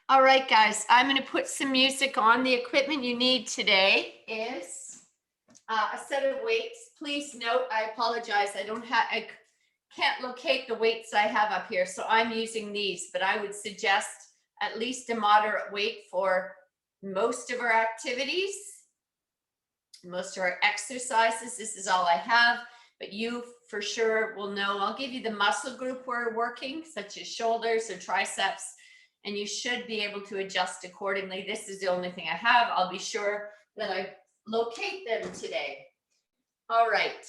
All right, guys, I'm going to put some music on. The equipment you need today is a set of weights. Please note, I apologize. I can't locate the weights I have up here, so I'm using these, but I would suggest at least a moderate weight for most of our activities, most of our exercises. This is all I have, but you for sure will know. I'll give you the muscle group we're working, such as shoulders or triceps, and you should be able to adjust accordingly. This is the only thing I have. I'll be sure that I locate them today. All right.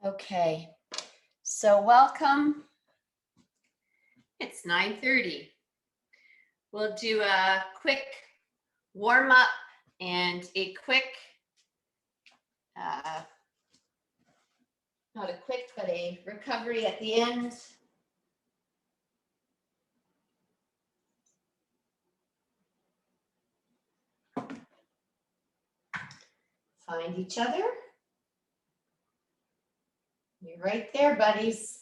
Okay, so welcome. It's 9:30. We'll do a quick warm up and a quick, not a quick, but a recovery at the end. Find each other. You're right there, buddies.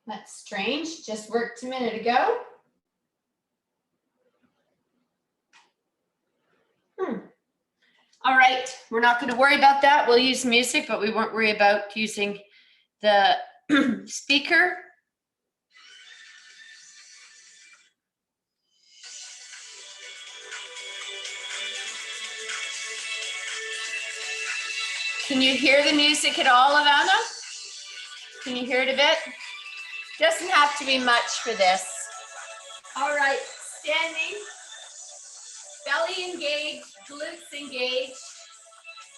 That's strange, just worked a minute ago. All right, we're not going to worry about that. We'll use music, but we won't worry about using the speaker. Can you hear the music at all, Ivana? Can you hear it a bit? Doesn't have to be much for this. All right, standing, belly engaged, glutes engaged,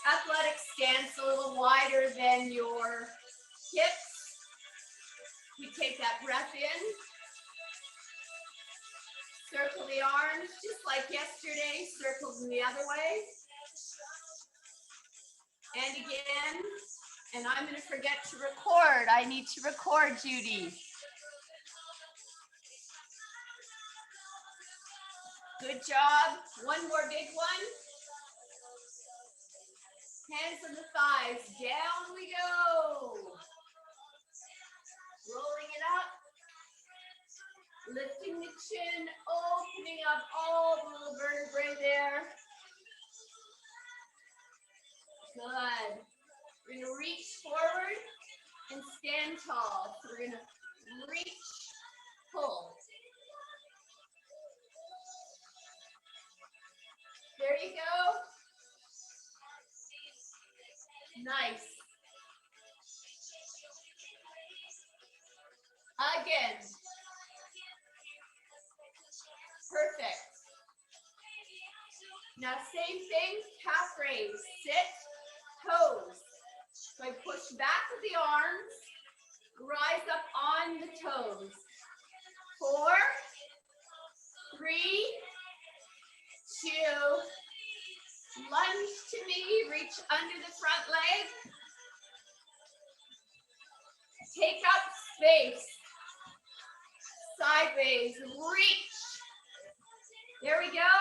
athletic stance a little wider than your hips. We take that breath in, circle the arms, just like yesterday, circles in the other way. And again, and I'm going to forget to record. I need to record, Judy. Good job. One more big one. Hands on the thighs. Down we go. Rolling it up. Lifting the chin, opening up all the little vertebrae there. Good. We're going to reach forward and stand tall. So we're going to reach, pull. There you go. Nice. Again. Perfect. Now same thing, calf raise, sit, toes. So I push back with the arms, rise up on the toes. 4, 3, 2, lunge to me, reach under the front leg. Take up space. Sideways, reach. There we go.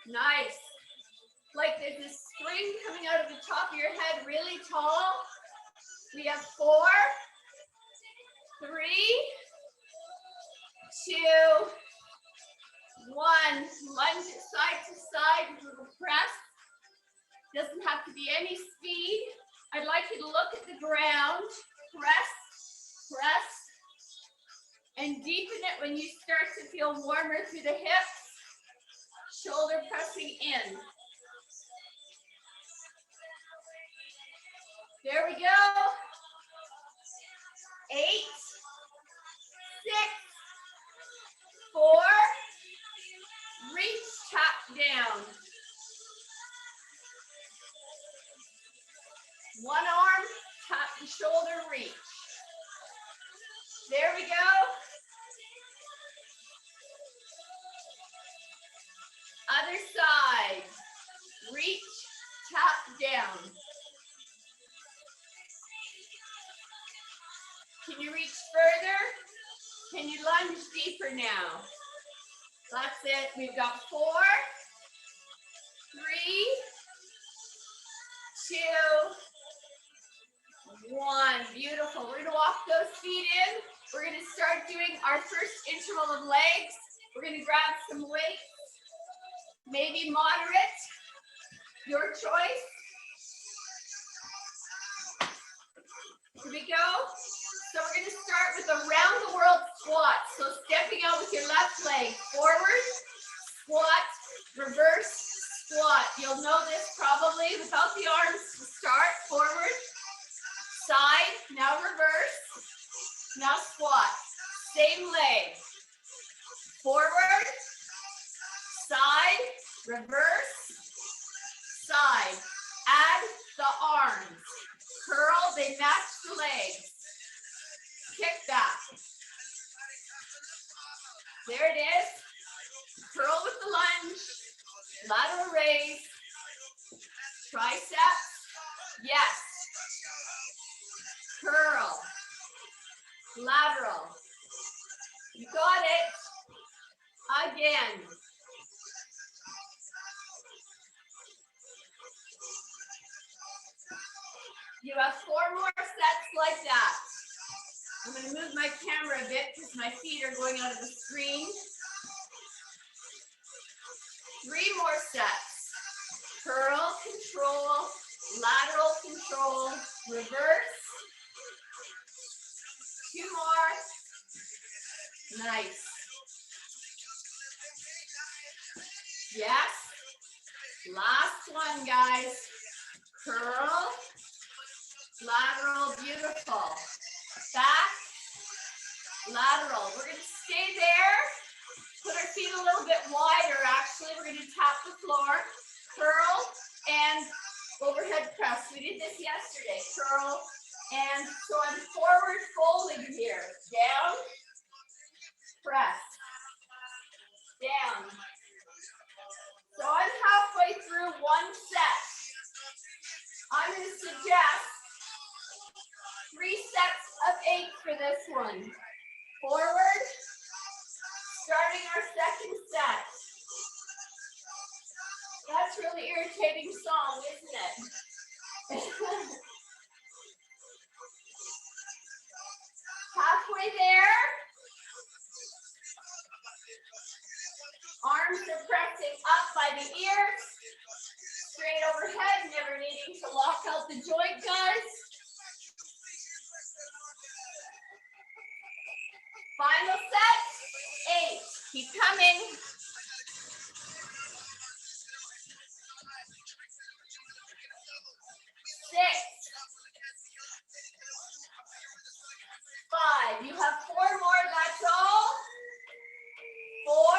Nice. Like there's this string coming out of the top of your head really tall. We have 4, 3, 2, 1. Lunge it side to side with a little press. Doesn't have to be any speed. I'd like you to look at the ground. Press, press, and deepen it when you start to feel warmer through the hips. Shoulder pressing in. There we go. 8, 6, 4, reach, tap down. One arm, tap the shoulder, reach. There we go. Other side. Reach, tap down. Can you reach further? Can you lunge deeper now? That's it. We've got 4, 3, 2, 1. Beautiful. We're going to walk those feet in. We're going to start doing our first interval of legs. We're going to grab some weights, maybe moderate, your choice. Here we go. So we're going to start with a round the world squat. So stepping out with your left leg, forward, squat, reverse, squat. You'll know this probably without the arms to start. Forward, side, now reverse, now squat. Same leg. Forward, side, reverse, side. Add the arms. Curl, they match the legs. Kick back. There it is. Curl with the lunge. Lateral raise. Triceps. Yes. Curl. Lateral. You got it. Again. You have 4 more sets like that. I'm going to move my camera a bit because my feet are going out of the screen. 3 more sets. Curl, control, lateral control, reverse. 2 more. Nice. Yes. Last one, guys. Curl, lateral, beautiful. Back, lateral. We're going to stay there. Put our feet a little bit wider, actually. We're going to tap the floor. Curl and overhead press. We did this yesterday. Curl and so I'm forward folding here. Down, press. Down. So I'm halfway through 1 set. I'm going to suggest 3 sets of 8 for this one. Forward, starting our second set. That's really irritating song, isn't it? Halfway there. Arms are pressing up by the ears. Straight overhead, never needing to lock out the joint, guys. Final set, 8. Keep coming. 6. 5. You have 4 more, that's all. 4.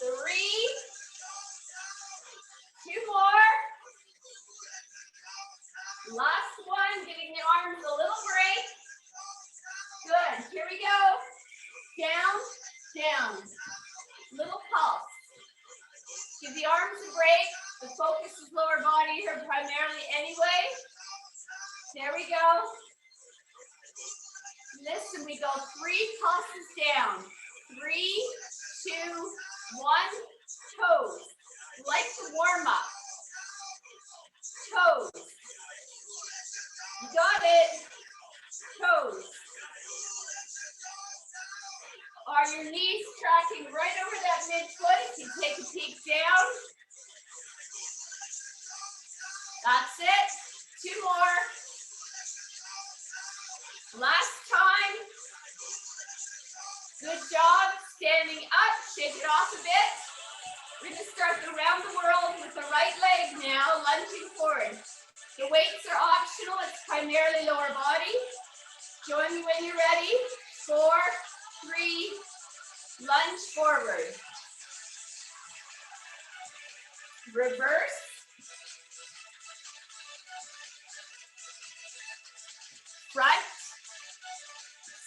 3. 2 more. Last one, giving the arms a little break. Good, here we go. Down, down. Little pulse. Give the arms a break. The focus is lower body here primarily anyway. There we go. Listen, we go 3 pulses down. 3, 2, 1. Toes. Like to warm up. Toes. You got it. Toes. Are your knees tracking right over that midfoot if you take a peek down? That's it. 2 more. Last time. Good job. Standing up. Shake it off a bit. We're going to start the round the world with the right leg now, lunging forward. The weights are optional. It's primarily lower body. Join me when you're ready. 4, 3, lunge forward. Reverse. Front.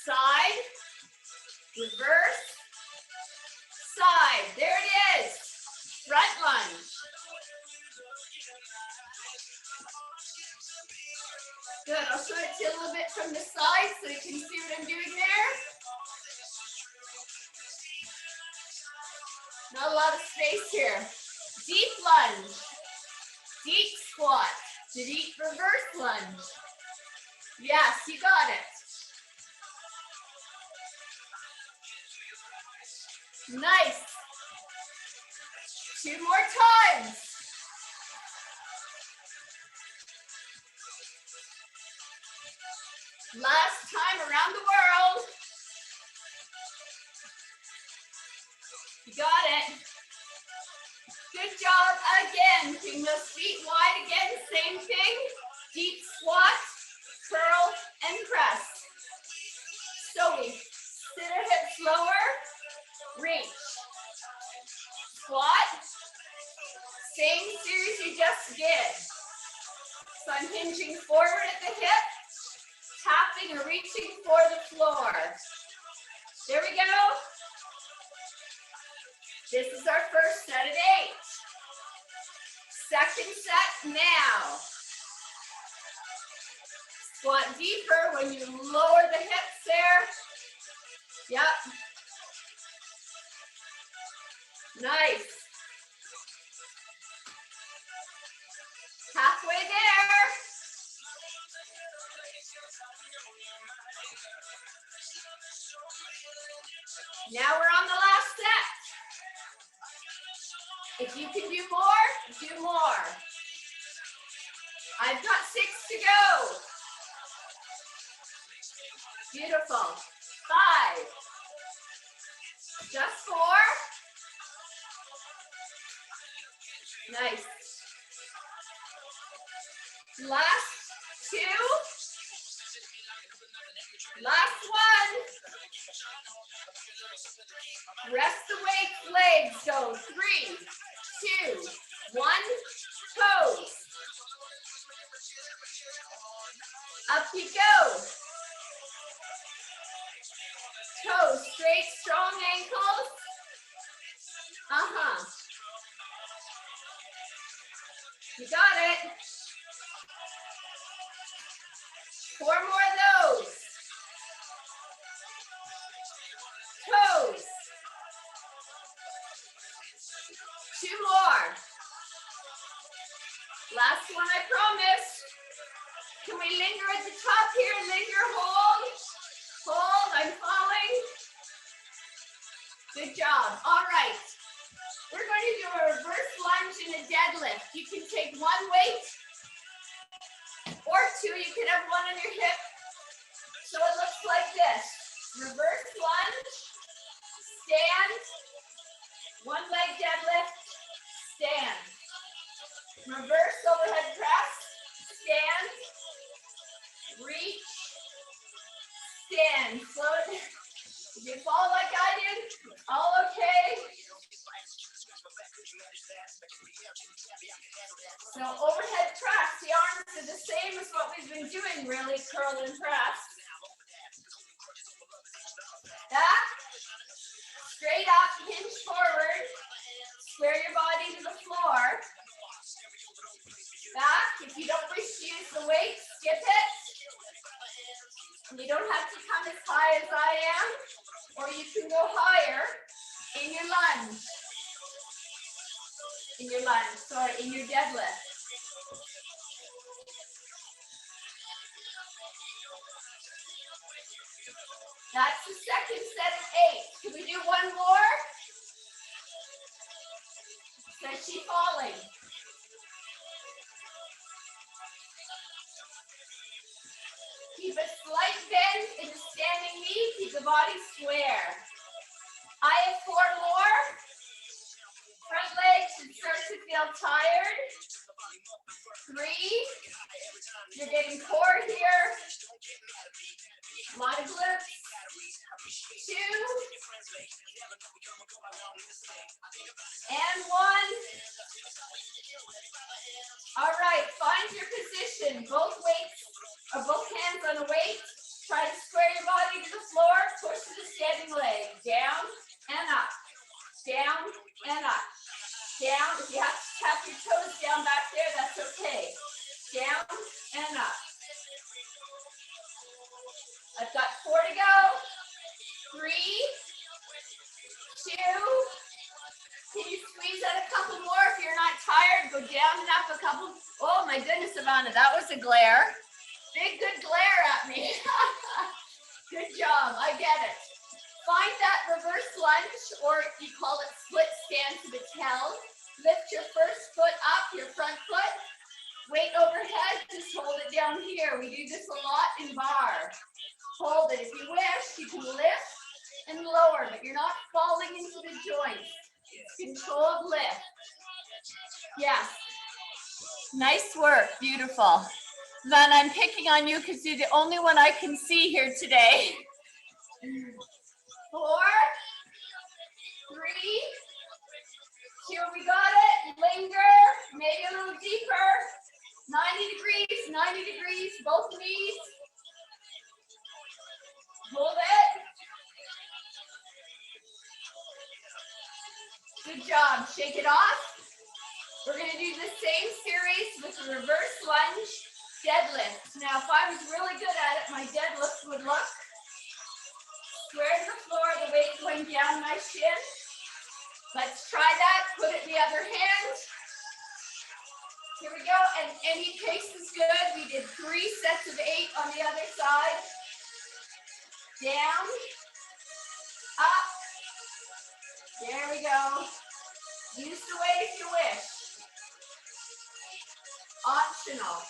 Side. Reverse. side. There it is. Front lunge. Good. I'll show it to you a little bit from the side so you can see what I'm doing there. Not a lot of space here. Deep lunge. Deep squat. Deep reverse lunge. Yes, you got it. Nice. 2 more times. Last time around the world. You got it. Good job. Again, bring those feet wide again. Same thing. Deep squat, curl, and press. So we sit our hips lower, reach. Squat. Same series you just did. So I'm hinging forward at the hip, tapping or reaching for the floor. There we go. This is our first set of 8. Second set now. Squat deeper when you lower the hips there. Yep. Nice. Halfway there. Now we're on the last set. If you can do more, do more. I've got 6 to go. Beautiful. 5. Just 4. Nice. Last 2. Last 1. Rest the weight, legs go. 3, 2, 1. Toes. Up you go. Toes straight, strong ankles. You got it. 4 more of those. Toes. 2 more. Last one, I promise. Can we linger at the top here? Linger, hold. Hold, I'm falling. Good job. All right. We're going to do a reverse lunge and a deadlift. You can take 1 weight or 2. You can have 1 on your hip. So it looks like this. Reverse lunge, stand, 1 leg deadlift, stand. Reverse overhead press, stand, reach, stand. Slow it down. If you fall like I did, all okay. So overhead press, the arms are the same as what we've been doing, really, curl and press. Back, straight up, hinge forward, square your body to the floor. Back, if you don't wish to use the weight, skip it. You don't have to come as high as I am, or you can go higher in your lunge. In your deadlift. That's the second set of 8. Can we do 1 more? Says she falling. Keep a slight bend in the standing knee. Keep the body square. I have 4 more. Front leg should start to feel tired. 3. You're getting core here. A lot of glutes. 2. And 1. All right, find your position. Both weights, or both hands on the weight. Try to square your body to the floor. Push to the standing leg. Down and up. and up. Down, if you have to tap your toes down back there, that's okay. Down and up. I've got 4 to go. 3, 2. Can you squeeze out a couple more? If you're not tired, go down and up a couple. Oh my goodness, Ivana, that was a glare. Big, good glare at me. Good job, I get it. Find that reverse lunge, or you call it split stance if it's held. Lift your first foot up, your front foot. Weight overhead, just hold it down here. We do this a lot in bar. Hold it. If you wish, you can lift and lower, but you're not falling into the joints. Controlled lift. Yes. Nice work. Beautiful. Then I'm picking on you because you're the only one I can see here today. 4, 3, 2, we got it. Linger. Maybe a little deeper. 90 degrees, 90 degrees, both knees. Hold it. Good job. Shake it off. We're going to do the same series with the reverse lunge deadlift. Now, if I was really good at it, my deadlift would look square to the floor, the weight going down my shin. Let's try that. Put it in the other hand. Here we go. And any pace is good. We did 3 sets of 8 on the other side. Down. Up. There we go. Use the weight if you wish. Optional.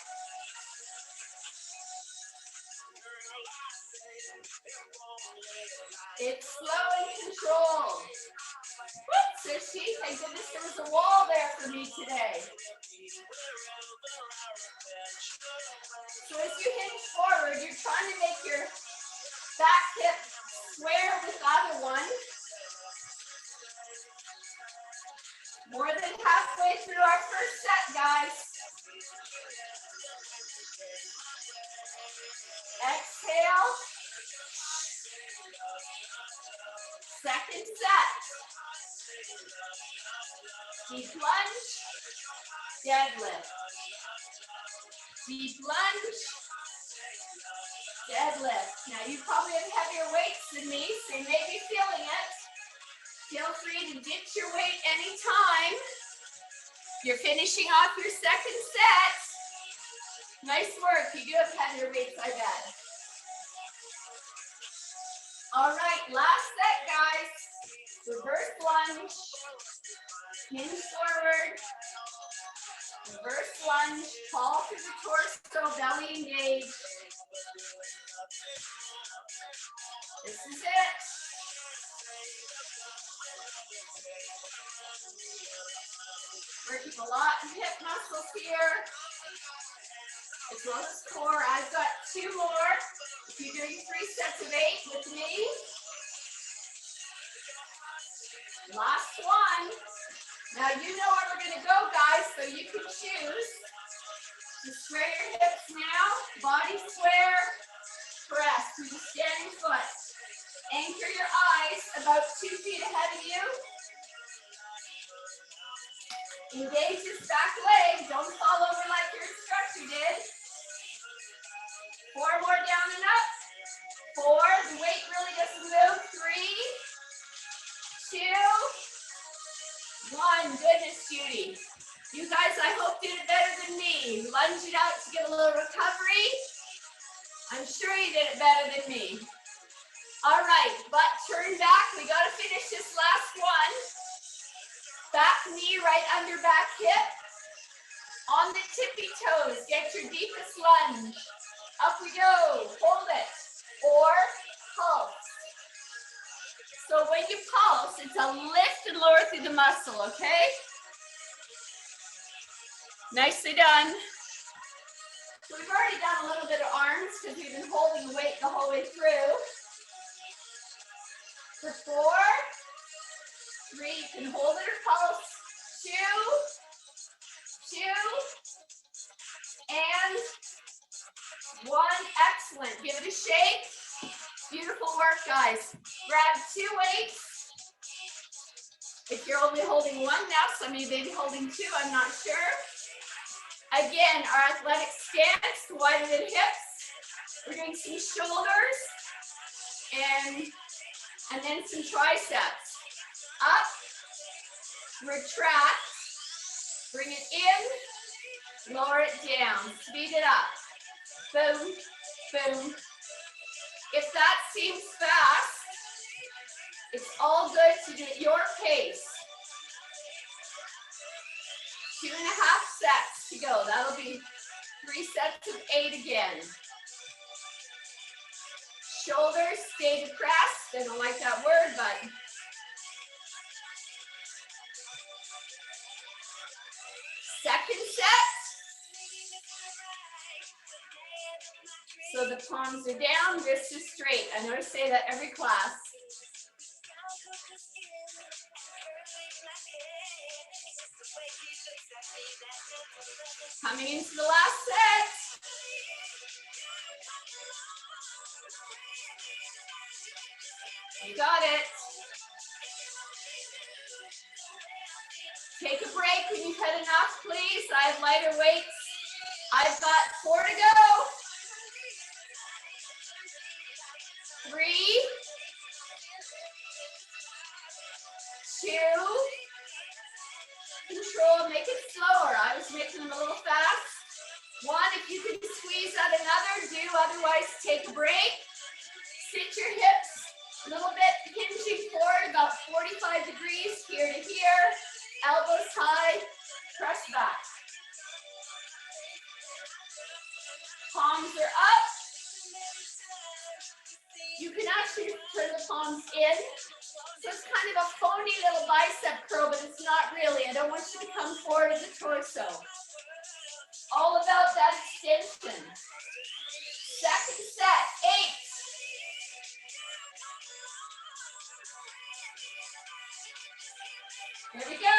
It's slow and controlled. Whoops, there's she. Thank goodness there was a wall there for me today. So as you hinge forward, you're trying to make your back hip square with the other one. More than halfway through our first set, guys. Exhale. Second set. Deep lunge. Deadlift. Deep lunge. Deadlift. Now you probably have heavier weights than me, so you may be feeling it. Feel free to ditch your weight anytime. You're finishing off your second set. Nice work. You do have heavier weights, I bet. All right, last set, guys. Reverse lunge. Hinge forward. Reverse lunge. Fall through the torso, belly engaged. This is it. Working a lot of hip muscles here, as well as core. I've got 2 more. If you're doing 3 sets of 8 with me. Last one. Now you know where we're going to go, guys, so you can choose. Just square your hips now. Body square. Press through the standing foot. Anchor your eyes about 2 feet ahead of you. Engage this back leg. Don't fall over like your instructor did. 4 more down and up. 4. The weight really doesn't move. 3, 2, 1. Goodness, Judy. You guys, I hope, did it better than me. Lunge it out to get a little recovery. I'm sure you did it better than me. All right, butt turn back. We got to finish this last one. Back knee right under back hip. On the tippy toes, get your deepest lunge. Up we go. Hold it. Or pulse. So when you pulse, it's a lift and lower through the muscle, okay? Nicely done. So we've already done a little bit of arms because we've been holding the weight the whole way through. For 4, 3, you can hold it or pulse. 2, and 1. Excellent. Give it a shake. Beautiful work, guys. Grab 2 weights. If you're only holding one now, some of you may be holding two, I'm not sure. Again, our athletic stance, wider hips. We're doing some shoulders and then some triceps. Up, retract, bring it in, lower it down, speed it up. Boom, boom. If that seems fast, it's all good to do at your pace. 2.5 sets to go. That'll be 3 sets of 8 again. Shoulders stay depressed. I don't like that word, but second set. So the palms are down, wrists are straight. I know I say that every class. Coming into the last set. You got it. Take a break when you've had enough, please. I have lighter weights. I've got 4 to go. 3, 2, control, make it slower. I was making them a little fast. 1, if you can squeeze out another, do. Otherwise, take a break. Sit your hips a little bit, hinging forward, about 45 degrees, here to here. Elbows high, press back. Palms are up. You can actually turn the palms in. So it's kind of a phony little bicep curl, but it's not really. I don't want you to come forward as a torso. All about that extension. Second set, 8. Here we go.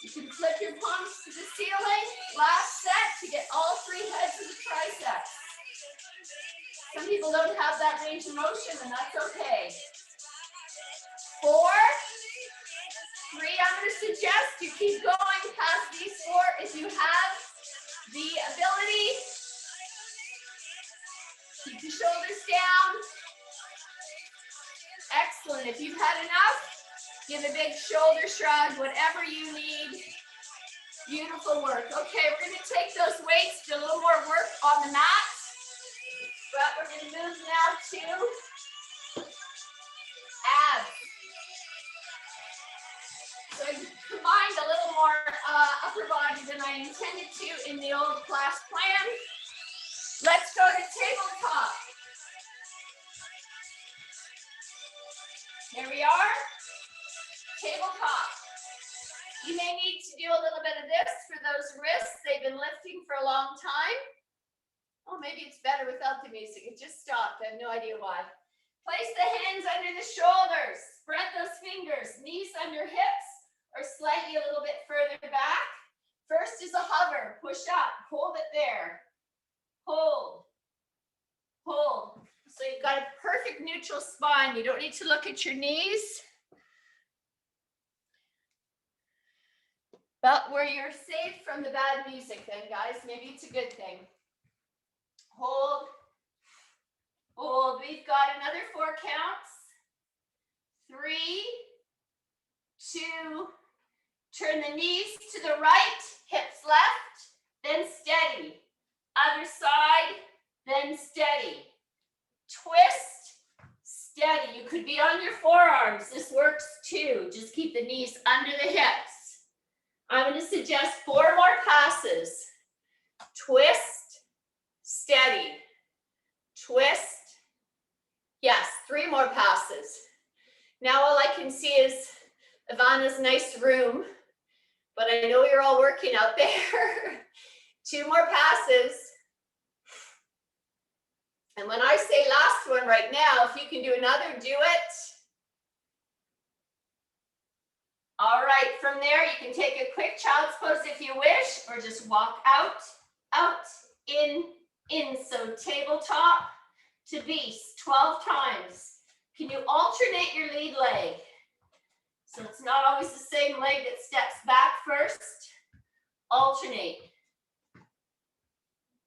You can flip your palms to the ceiling. Last set to get all 3 heads of the triceps. Some people don't have that range of motion, and that's okay. 4, 3, I'm going to suggest you keep going past these 4 if you have the ability. Keep the shoulders down. Excellent. If you've had enough, give a big shoulder shrug, whatever you need. Beautiful work. Okay, we're going to take those weights, do a little more work on the mat. But we're going to move now to abs. So I combined a little more upper body than I intended to in the old class plan. Let's go to tabletop. There we are. Tabletop. You may need to do a little bit of this for those wrists. They've been lifting for a long time. Oh, maybe it's better without the music. It just stopped. I have no idea why. Place the hands under the shoulders. Spread those fingers. Knees under hips or slightly a little bit further back. First is a hover. Push up. Hold it there. Hold. Hold. So you've got a perfect neutral spine. You don't need to look at your knees. But where you're safe from the bad music then, guys, maybe it's a good thing. Hold, hold. We've got another 4 counts. 3, 2, turn the knees to the right, hips left, then steady. Other side, then steady. Twist, steady. You could be on your forearms. This works too. Just keep the knees under the hips. I'm going to suggest 4 more passes. Twist, steady, twist. Yes, 3 more passes. Now all I can see is Ivana's nice room, but I know you're all working out there. 2 more passes. And when I say last one right now, if you can do another, do it. All right, from there you can take a quick child's pose if you wish, or just walk out, out, in. So tabletop, to beast, 12 times. Can you alternate your lead leg? So it's not always the same leg that steps back first. Alternate.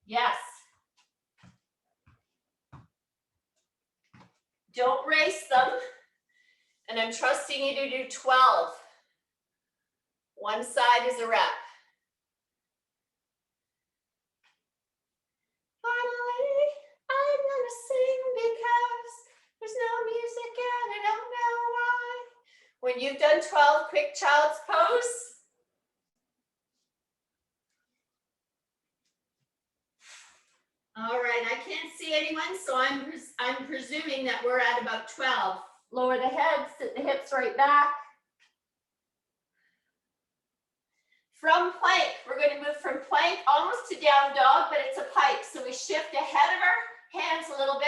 Yes. Don't race them. And I'm trusting you to do 12. One side is a rep. Finally, I'm gonna sing because there's no music and I don't know why. When you've done 12, quick child's pose. All right, I can't see anyone, so I'm presuming that we're at about 12. Lower the head, sit the hips right back. From plank, we're going to move from plank almost to down dog, but it's a pike. So we shift ahead of our hands a little bit.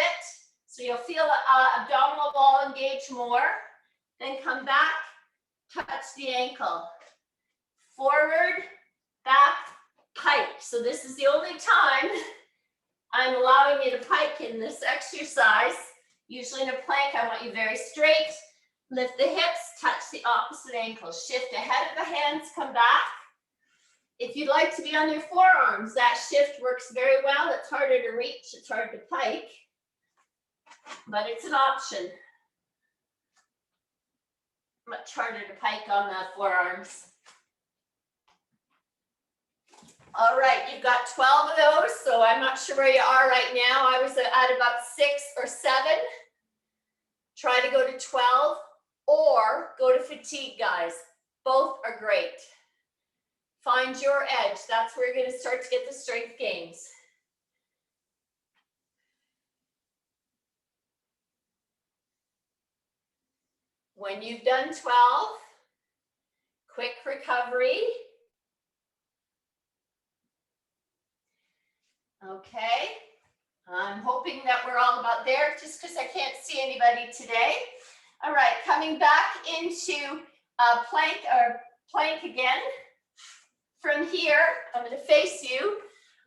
So you'll feel the abdominal wall engage more. Then come back, touch the ankle. Forward, back, pike. So this is the only time I'm allowing you to pike in this exercise. Usually in a plank, I want you very straight. Lift the hips, touch the opposite ankle. Shift ahead of the hands, come back. If you'd like to be on your forearms, that shift works very well. It's harder to reach, it's hard to pike, but it's an option. Much harder to pike on the forearms. All right, you've got 12 of those, so I'm not sure where you are right now. I was at about 6 or 7. Try to go to 12 or go to fatigue, guys. Both are great. Find your edge. That's where you're going to start to get the strength gains. When you've done 12, quick recovery. Okay. I'm hoping that we're all about there just because I can't see anybody today. All right, coming back into plank again. From here, I'm going to face you.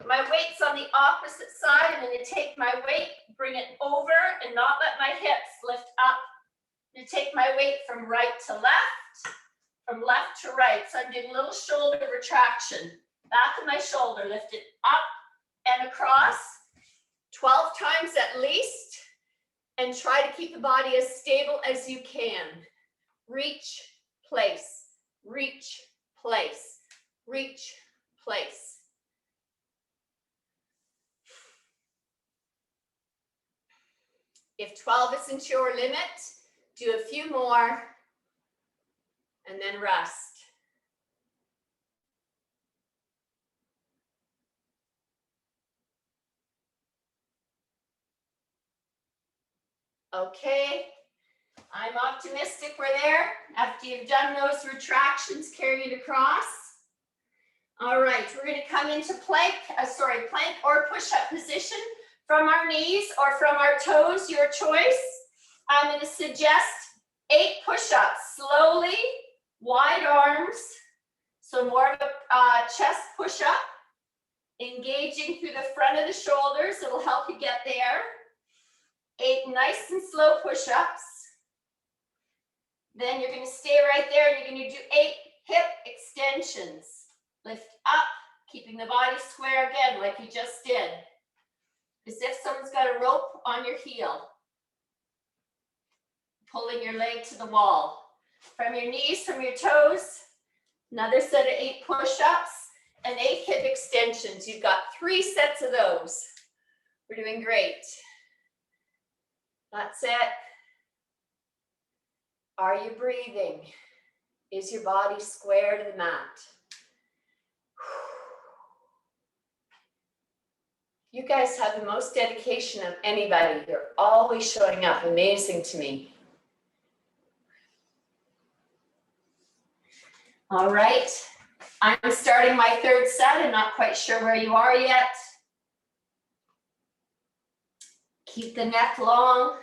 My weight's on the opposite side. I'm going to take my weight, bring it over, and not let my hips lift up. I'm going to take my weight from right to left, from left to right. So I'm doing a little shoulder retraction. Back of my shoulder, lift it up and across, 12 times at least, and try to keep the body as stable as you can. Reach, place, reach, place. Reach, place. If 12 isn't your limit, do a few more and then rest. Okay, I'm optimistic we're there. After you've done those retractions, carry it across. All right, we're going to come into plank or push-up position from our knees or from our toes, your choice. I'm going to suggest 8 push-ups, slowly, wide arms, so more of a chest push-up, engaging through the front of the shoulders. It'll help you get there. 8 nice and slow push-ups. Then you're going to stay right there and you're going to do 8 hip extensions. Lift up, keeping the body square again, like you just did. As if someone's got a rope on your heel. Pulling your leg to the wall. From your knees, from your toes, another set of 8 push-ups and 8 hip extensions. You've got 3 sets of those. We're doing great. That's it. Are you breathing? Is your body square to the mat? You guys have the most dedication of anybody. You're always showing up. Amazing to me. All right. I'm starting my 3rd set. I'm not quite sure where you are yet. Keep the neck long.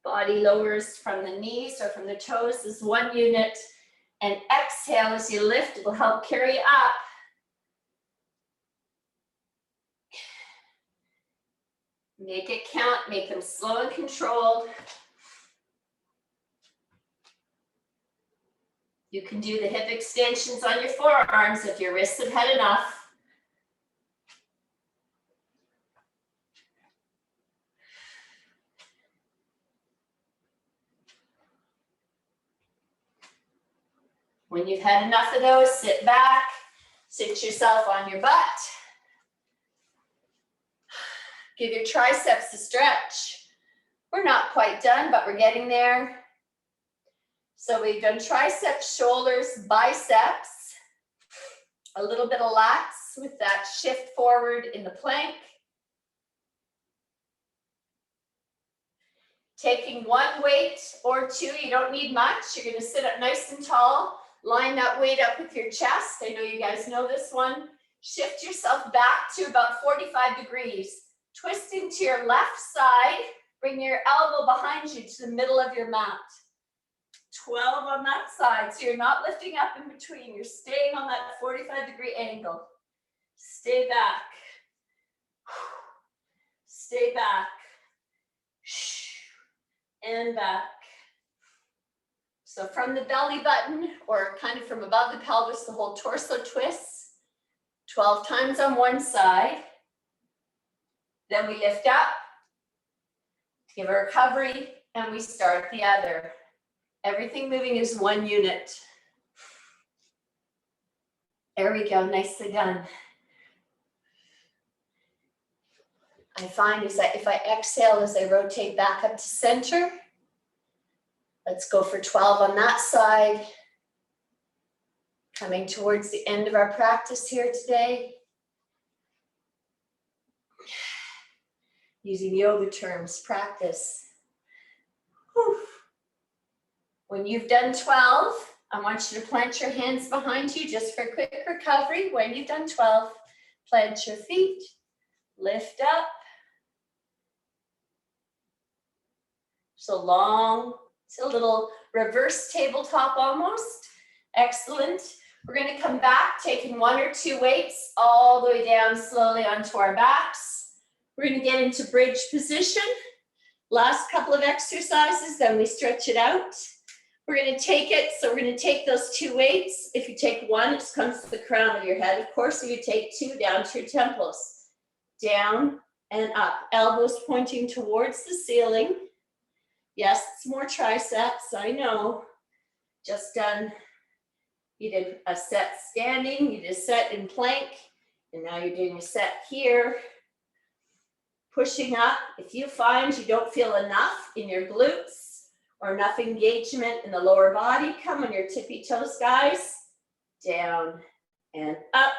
Body lowers from the knees or from the toes. This is 1 unit. And exhale as you lift. It will help carry you up. Make it count, make them slow and controlled. You can do the hip extensions on your forearms if your wrists have had enough. When you've had enough of those, sit back, sit yourself on your butt. Give your triceps a stretch. We're not quite done, but we're getting there. So we've done triceps, shoulders, biceps, a little bit of lats with that shift forward in the plank. Taking one weight or two, you don't need much. You're going to sit up nice and tall. Line that weight up with your chest. I know you guys know this one. Shift yourself back to about 45 degrees. Twisting to your left side. Bring your elbow behind you to the middle of your mat. 12 on that side. So you're not lifting up in between. You're staying on that 45-degree angle. Stay back. Stay back. And back. So from the belly button, or kind of from above the pelvis, the whole torso twists. 12 times on one side. Then we lift up, give a recovery, and we start the other. Everything moving is one unit. There we go, nicely done. I find is that if I exhale as I rotate back up to center, let's go for 12 on that side. Coming towards the end of our practice here today. Using yoga terms, practice. Whew. When you've done 12, I want you to plant your hands behind you just for quick recovery. When you've done 12, plant your feet, lift up. So long, it's a little reverse tabletop almost. Excellent. We're going to come back, taking one or two weights all the way down slowly onto our backs. We're going to get into bridge position. Last couple of exercises, then we stretch it out. We're going to take it, so we're going to take those two weights. If you take one, it comes to the crown of your head. Of course, if you take two, down to your temples. Down and up. Elbows pointing towards the ceiling. Yes, it's more triceps, I know. Just done. You did a set standing, you did a set in plank, and now you're doing a set here. Pushing up. If you find you don't feel enough in your glutes or enough engagement in the lower body, come on your tippy toes, guys. Down and up,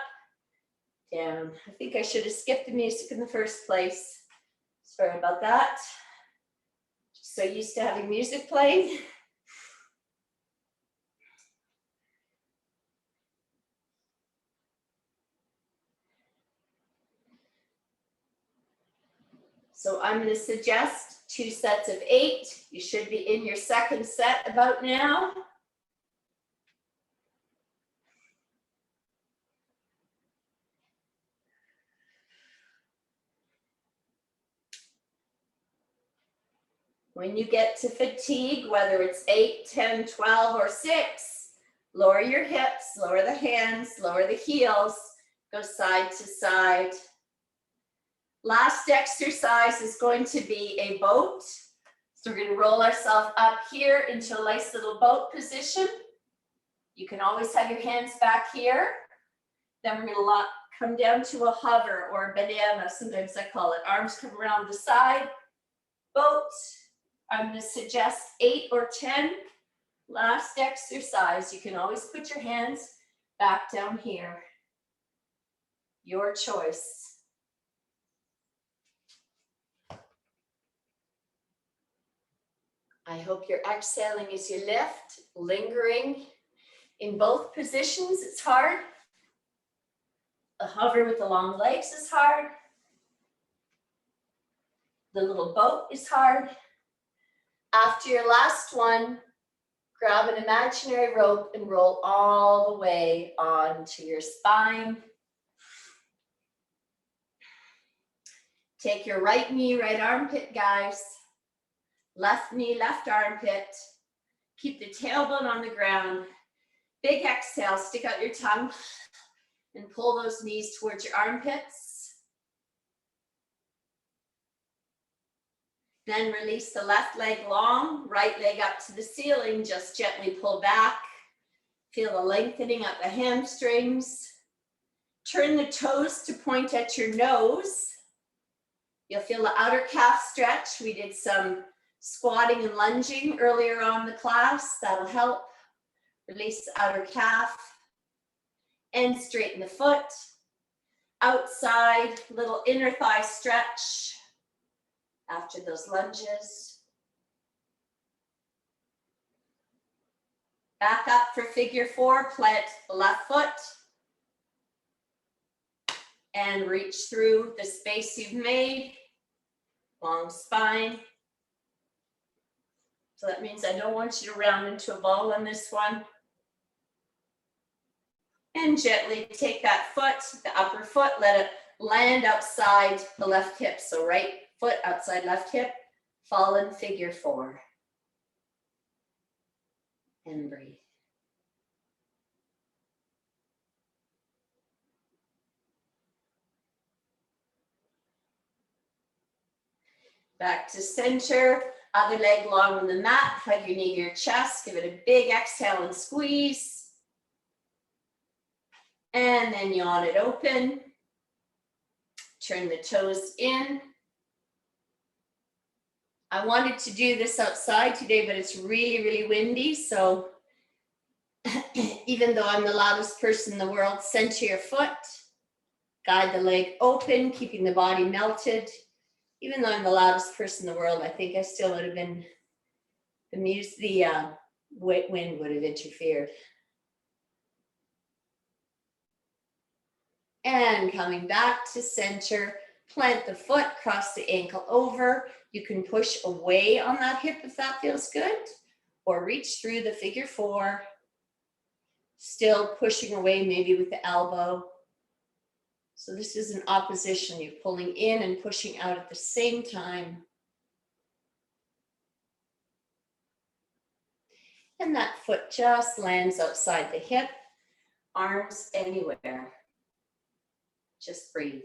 down. I think I should have skipped the music in the first place. Sorry about that. Just so used to having music playing. So I'm going to suggest 2 sets of 8. You should be in your second set about now. When you get to fatigue, whether it's 8, 10, 12, or 6, lower your hips, lower the hands, lower the heels, go side to side. Last exercise is going to be a boat. So we're going to roll ourselves up here into a nice little boat position. You can always have your hands back here. Then we're going to come down to a hover or a banana, sometimes I call it. Arms come around the side. Boat. I'm going to suggest 8 or 10. Last exercise. You can always put your hands back down here. Your choice. I hope you're exhaling as you lift, lingering in both positions. It's hard. The hover with the long legs is hard. The little boat is hard. After your last one, grab an imaginary rope and roll all the way onto your spine. Take your right knee, right armpit, guys. Left knee, left armpit. Keep the tailbone on the ground. Big exhale, stick out your tongue and pull those knees towards your armpits. Then release the left leg long, right leg up to the ceiling, just gently pull back. Feel the lengthening of the hamstrings. Turn the toes to point at your nose. You'll feel the outer calf stretch. We did some squatting and lunging earlier on in the class. That'll help. Release the outer calf and straighten the foot. Outside, little inner thigh stretch after those lunges. Back up for figure 4, plant the left foot and reach through the space you've made. Long spine. So that means I don't want you to round into a ball on this one. And gently take that foot, the upper foot, let it land outside the left hip. So right foot outside left hip, fallen figure 4. And breathe. Back to center, other leg long on the mat, hug your knee to your chest, give it a big exhale and squeeze. And then yawn it open. Turn the toes in. I wanted to do this outside today, but it's really, really windy. So even though I'm the loudest person in the world, center your foot. Guide the leg open, keeping the body melted. Even though I'm the loudest person in the world, I think I still would have been, the wind would have interfered. And coming back to center, plant the foot, cross the ankle over. You can push away on that hip if that feels good, or reach through the figure 4. Still pushing away maybe with the elbow. So this is an opposition. You're pulling in and pushing out at the same time. And that foot just lands outside the hip, arms anywhere. Just breathe.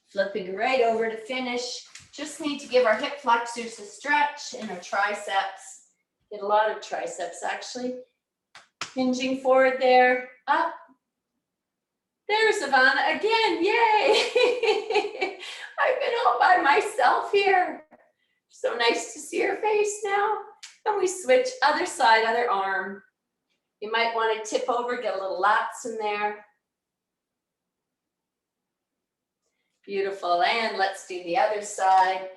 Flipping right over to finish. Just need to give our hip flexors a stretch and our triceps. Get a lot of triceps actually. Hinging forward there, up. There's Savannah again, yay! I've been all by myself here. So nice to see your face now. And we switch other side, other arm. You might want to tip over, get a little lats in there. Beautiful, and let's do the other side.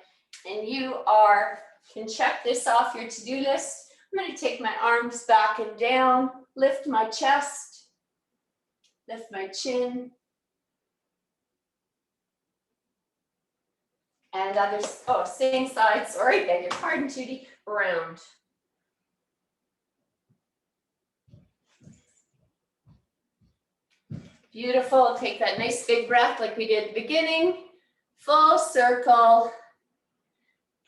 And you can check this off your to-do list. I'm going to take my arms back and down, lift my chest, lift my chin. And others, same side, sorry, beg your pardon, Judy, round. Beautiful, take that nice big breath like we did at the beginning. Full circle.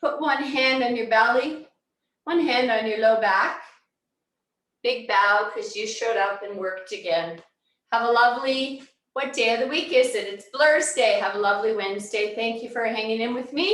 Put one hand on your belly, one hand on your low back. Big bow because you showed up and worked again. Have a lovely, what day of the week is it? It's Blur's Day. Have a lovely Wednesday. Thank you for hanging in with me.